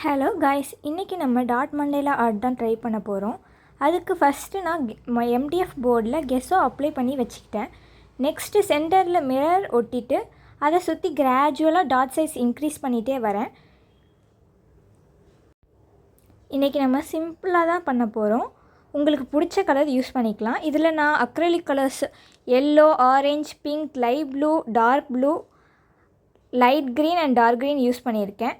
Hello guys, இன்றைக்கி நம்ம dot Mandela art தான் ட்ரை பண்ண போகிறோம். அதுக்கு ஃபஸ்ட்டு நான் எம்டிஎஃப் போர்டில் கெஸ்ஸோ அப்ளை பண்ணி வச்சுக்கிட்டேன். நெக்ஸ்ட்டு சென்டரில் மிரர் ஒட்டிட்டு அதை சுற்றி கிராஜுவலாக டாட் சைஸ் இன்க்ரீஸ் பண்ணிகிட்டே வரேன். இன்றைக்கி நம்ம சிம்பிளாக தான் பண்ண போகிறோம். உங்களுக்கு பிடிச்ச கலர் யூஸ் பண்ணிக்கலாம். இதில் நான் acrylic colours yellow, orange, pink, light blue, dark blue, light green and dark green use பண்ணியிருக்கேன்.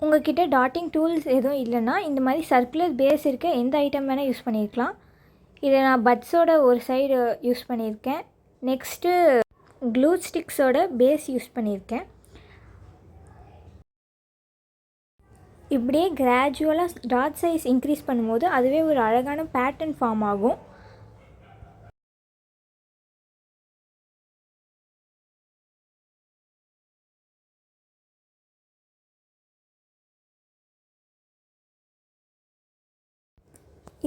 உங்கள்கிட்ட டாட்டிங் டூல்ஸ் எதுவும் இல்லைன்னா இந்த மாதிரி சர்க்குலர் பேஸ் இருக்க எந்த ஐட்டம் வேணால் யூஸ் பண்ணியிருக்கலாம். இதை நான் பட்ஸோட ஒரு சைடு யூஸ் பண்ணியிருக்கேன். நெக்ஸ்ட்டு க்ளூ ஸ்டிக்ஸோட பேஸ் யூஸ் பண்ணியிருக்கேன். இப்படியே கிராஜுவலாக டாட் சைஸ் இன்க்ரீஸ் பண்ணும்போது அதுவே ஒரு அழகான பேட்டர்ன் ஃபார்ம் ஆகும்.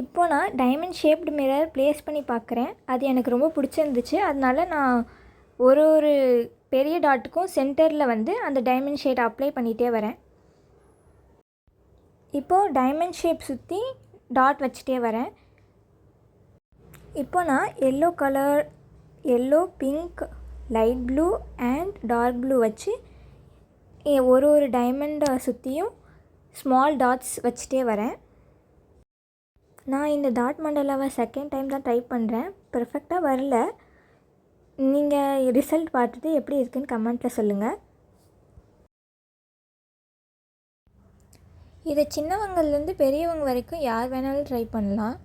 இப்போ நான் டைமண்ட் ஷேப்டு மிரர் ப்ளேஸ் பண்ணி பார்க்குறேன். அது எனக்கு ரொம்ப பிடிச்சிருந்துச்சு. அதனால நான் ஒரு பெரிய டாட்டுக்கும் சென்டரில் அந்த டைமண்ட் ஷேட் அப்ளை பண்ணிகிட்டே வரேன். இப்போது டைமண்ட் ஷேப் சுற்றி டாட் வச்சுட்டே வரேன். இப்போ நான் yellow, pink, light blue and dark blue வச்சு ஒரு டைமண்டை சுற்றியும் ஸ்மால் டாட்ஸ் வச்சுட்டே வரேன். நான் இந்த டாட் மண்டலாவை செகண்ட் டைம் தான் ட்ரை பண்ணுறேன். பெர்ஃபெக்டாக வரல. நீங்கள் ரிசல்ட் பார்த்துட்டு எப்படி இருக்குன்னு கமெண்ட்டில் சொல்லுங்கள். இதை சின்னவங்கள்லேருந்து பெரியவங்க வரைக்கும் யார் வேணாலும் ட்ரை பண்ணலாம்.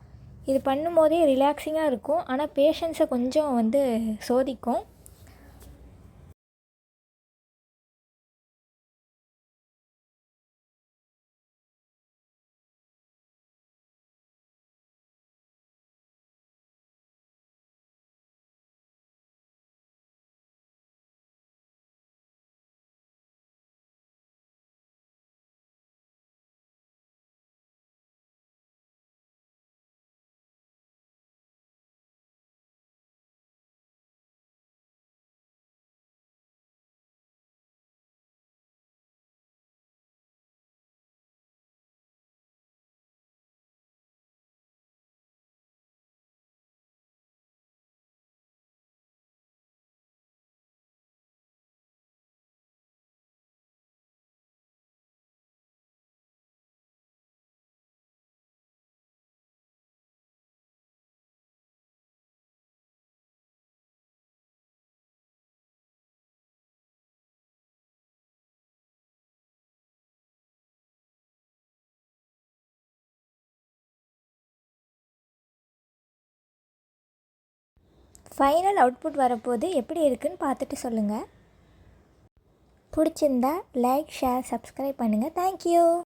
இது பண்ணும்போதே ரிலாக்ஸிங்காக இருக்கும். ஆனால் பேஷன்ஸை கொஞ்சம் சோதிக்கும். ஃபைனல் அவுட்புட் வரப்போது எப்படி இருக்குன்னு பார்த்துட்டு சொல்லுங்கள். பிடிச்சிருந்தா லைக், ஷேர், சப்ஸ்கிரைப் பண்ணுங்கள். தேங்க்யூ.